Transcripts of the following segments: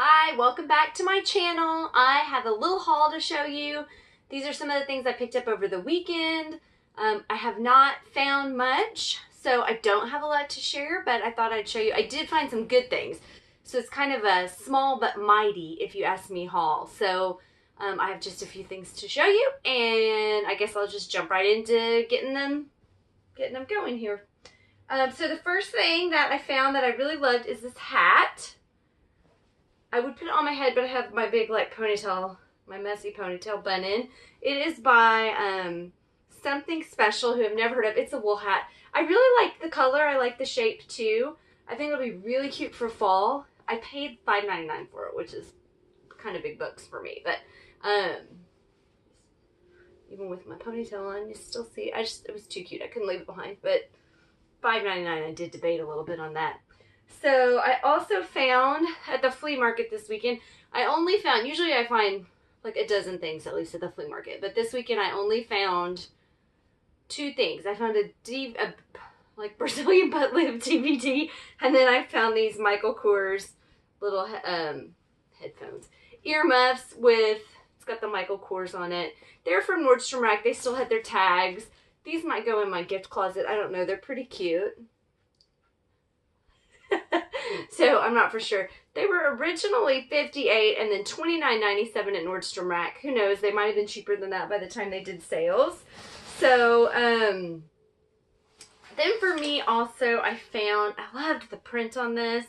Hi, welcome back to my channel. I have a little haul to show you. These are some of the things I picked up over the weekend. I have not found much, so I don't have a lot to share, but I thought I'd show you. I did find some good things. So it's kind of a small but mighty, if you ask me, haul. So I have just a few things to show you, and I guess I'll just jump right into getting them going here. So the first thing that I found that I really loved is this hat. I would put it on my head, but I have my big like ponytail, my messy ponytail bun in. It is by Something Special, who I've never heard of. It's a wool hat. I really like the color. I like the shape too. I think it'll be really cute for fall. I paid $5.99 for it, which is kind of big bucks for me. But even with my ponytail on, you still see. It was too cute. I couldn't leave it behind. But $5.99, I did debate a little bit on that. So I also found at the flea market this weekend, usually I find like a dozen things at least at the flea market, but this weekend I only found two things. I found a like Brazilian butt lip DVD, and then I found these Michael Kors little headphones. Earmuffs it's got the Michael Kors on it. They're from Nordstrom Rack. They still had their tags. These might go in my gift closet. I don't know. They're pretty cute. So I'm not for sure. They were originally $58 and then $29.97 at Nordstrom Rack. Who knows? They might have been cheaper than that by the time they did sales. So then for me also, I loved the print on this.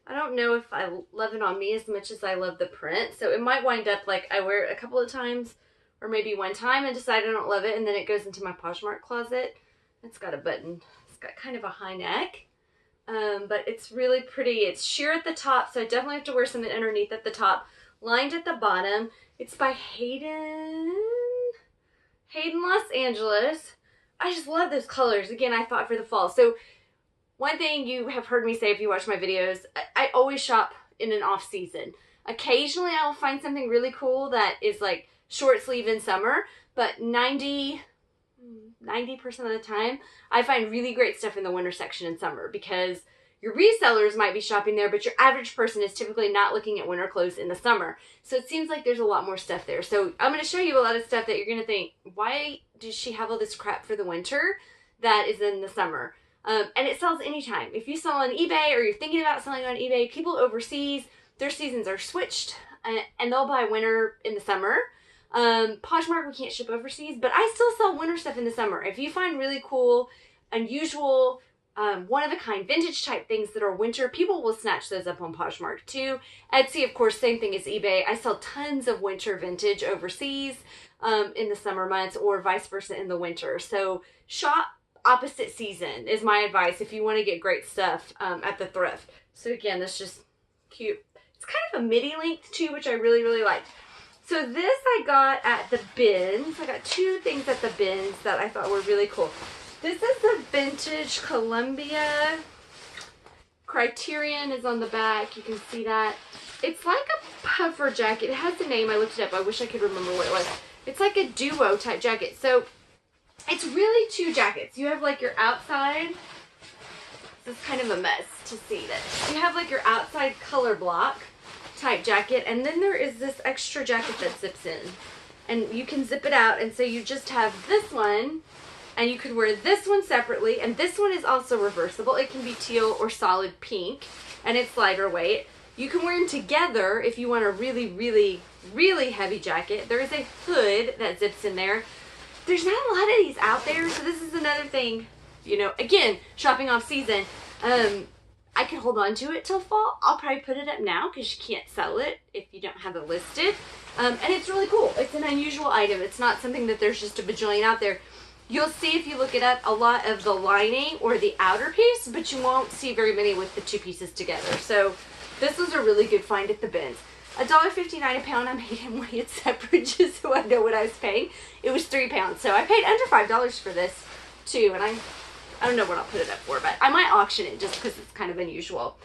I don't know if I love it on me as much as I love the print. So it might wind up like I wear it a couple of times or maybe one time and decide I don't love it, and then it goes into my Poshmark closet. It's got a button. It's got kind of a high neck. But it's really pretty. It's sheer at the top, so I definitely have to wear something underneath at the top. Lined at the bottom. It's by Hayden Los Angeles. I just love those colors. Again, I thought for the fall. So one thing you have heard me say if you watch my videos, I always shop in an off season. Occasionally I will find something really cool that is like short sleeve in summer, but 90% of the time, I find really great stuff in the winter section in summer because your resellers might be shopping there, but your average person is typically not looking at winter clothes in the summer. So it seems like there's a lot more stuff there. So I'm going to show you a lot of stuff that you're going to think, why does she have all this crap for the winter that is in the summer? And it sells anytime. If you sell on eBay or you're thinking about selling on eBay, people overseas, their seasons are switched and they'll buy winter in the summer. Poshmark, we can't ship overseas, but I still sell winter stuff in the summer. If you find really cool, unusual, one-of-a-kind vintage type things that are winter, people will snatch those up on Poshmark too. Etsy, of course, same thing as eBay. I sell tons of winter vintage overseas in the summer months or vice versa in the winter. So shop opposite season is my advice if you want to get great stuff at the thrift. So again, that's just cute. It's kind of a midi length too, which I really, really like. So this I got at the bins. I got two things at the bins that I thought were really cool. This is the vintage Columbia. Criterion is on the back. You can see that. It's like a puffer jacket. It has a name. I looked it up. I wish I could remember what it was. It's like a duo type jacket. So it's really two jackets. You have like your outside. This is kind of a mess to see this. You have like your outside color block type jacket, and then there is this extra jacket that zips in, and you can zip it out, and so you just have this one, and you could wear this one separately, and this one is also reversible. It can be teal or solid pink, and it's lighter weight. You can wear them together if you want a really, really, really heavy jacket. There is a hood that zips in there. There's not a lot of these out there, so this is another thing, you know, again, shopping off season. I could hold on to it till fall. I'll probably put it up now because you can't sell it if you don't have it listed. And it's really cool. It's an unusual item. It's not something that there's just a bajillion out there. You'll see if you look it up a lot of the lining or the outer piece, but you won't see very many with the two pieces together. So this was a really good find at the bins. $1.59 a pound. I made him weigh it separate just so I know what I was paying. It was 3 pounds. So I paid under $5 for this too. And I don't know what I'll put it up for, but I might auction it just because it's kind of unusual.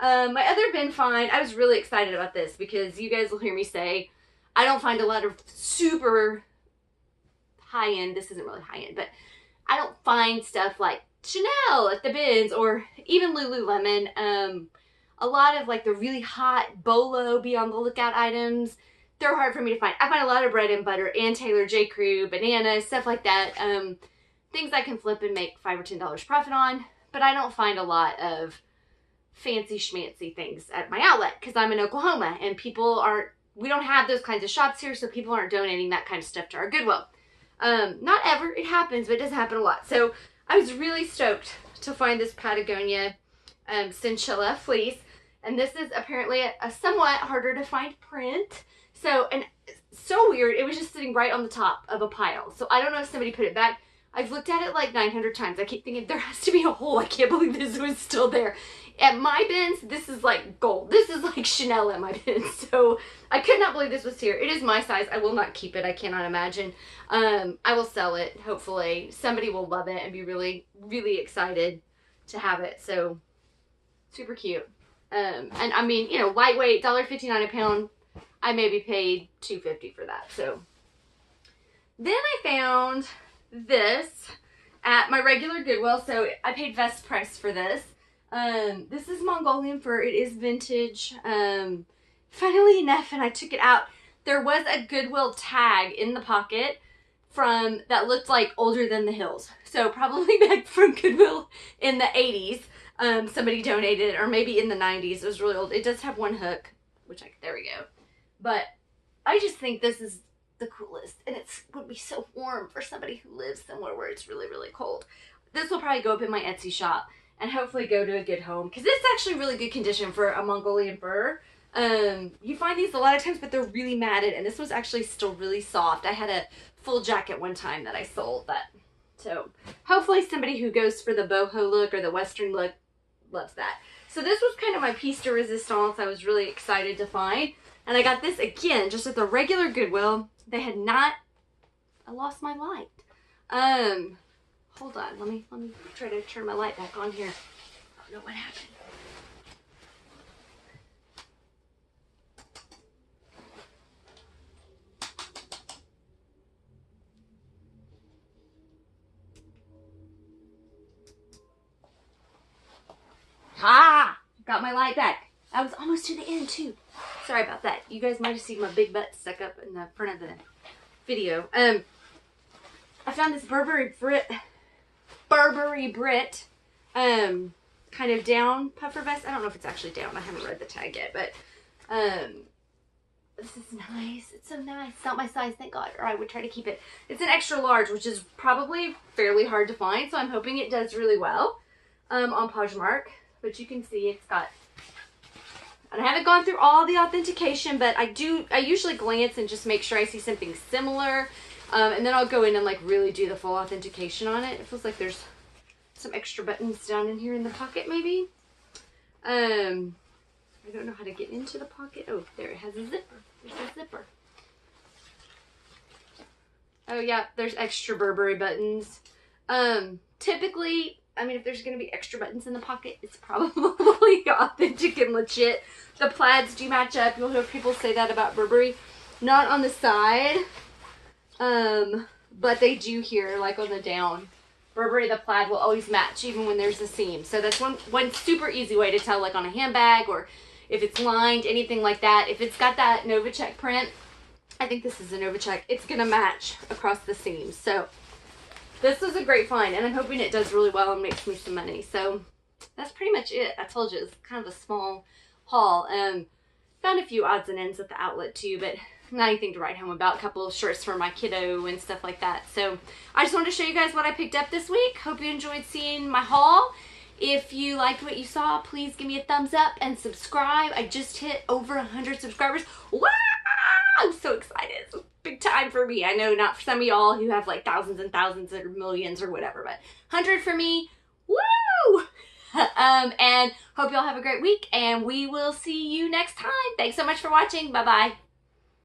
My other bin find, I was really excited about this because you guys will hear me say, I don't find a lot of super high-end, this isn't really high-end, but I don't find stuff like Chanel at the bins or even Lululemon. a lot of like the really hot Bolo be on the lookout items, they're hard for me to find. I find a lot of bread and butter and Taylor J. Crew, bananas, stuff like that. Things I can flip and make $5 or $10 profit on, but I don't find a lot of fancy schmancy things at my outlet because I'm in Oklahoma and we don't have those kinds of shops here, so people aren't donating that kind of stuff to our Goodwill. Not ever, it happens, but it does happen a lot. So I was really stoked to find this Patagonia Chinchilla fleece, and this is apparently a somewhat harder to find print. So, and so weird, it was just sitting right on the top of a pile. So I don't know if somebody put it back. I've looked at it like 900 times. I keep thinking there has to be a hole. I can't believe this was still there. At my bins, this is like gold. This is like Chanel at my bins. So I could not believe this was here. It is my size. I will not keep it. I cannot imagine. I will sell it. Hopefully somebody will love it and be really, really excited to have it. So super cute. And I mean, you know, lightweight, $1.59 a pound. I maybe paid $2.50 for that. So then I found this at my regular Goodwill. So I paid Vest price for this. This is Mongolian fur. It is vintage. Funnily enough, and I took it out, there was a Goodwill tag in the pocket that looked like older than the hills. So probably back from Goodwill in the 80s. Somebody donated it, or maybe in the 90s. It was really old. It does have one hook, there we go. But I just think this is the coolest, and it would be so warm for somebody who lives somewhere where it's really, really cold. This will probably go up in my Etsy shop and hopefully go to a good home, because it's actually really good condition for a Mongolian fur. You find these a lot of times, but they're really matted, and this was actually still really soft. I had a full jacket one time that I sold that. So hopefully somebody who goes for the boho look or the Western look loves that. So this was kind of my piece de resistance I was really excited to find. And I got this again, just at the regular Goodwill. They had not, I lost my light. Hold on, let me try to turn my light back on here. I don't know what happened. Ah! Got my light back. I was almost to the end too. Sorry about that. You guys might have seen my big butt stuck up in the front of the video. I found this Burberry Brit kind of down puffer vest. I don't know if it's actually down. I haven't read the tag yet, but this is nice. It's so nice. It's not my size, thank God, or I would try to keep it. It's an extra large, which is probably fairly hard to find, so I'm hoping it does really well on Poshmark. But you can see it's got, and I haven't gone through all the authentication, but I usually glance and just make sure I see something similar. And then I'll go in and like really do the full authentication on it. It feels like there's some extra buttons down in here in the pocket maybe. I don't know how to get into the pocket. Oh, there, it has a zipper. There's a zipper. Oh yeah, there's extra Burberry buttons. Typically, I mean, if there's going to be extra buttons in the pocket, it's probably authentic and legit. The plaids do match up. You'll hear people say that about Burberry. Not on the side, but they do here, like on the down. Burberry, the plaid will always match, even when there's a seam. So that's one super easy way to tell, like on a handbag, or if it's lined, anything like that. If it's got that Novacek print, I think this is a Novacek, it's going to match across the seams. So this was a great find, and I'm hoping it does really well and makes me some money. So that's pretty much it. I told you, it's kind of a small haul. Found a few odds and ends at the outlet too, but not anything to write home about. A couple of shirts for my kiddo and stuff like that. So I just wanted to show you guys what I picked up this week. Hope you enjoyed seeing my haul. If you liked what you saw, please give me a thumbs up and subscribe. I just hit over 100 subscribers. Wow! I'm so excited. It's a big time for me. I know not for some of y'all who have like thousands and thousands or millions or whatever, but 100 for me. Woo! And hope y'all have a great week, and we will see you next time. Thanks so much for watching. Bye-bye.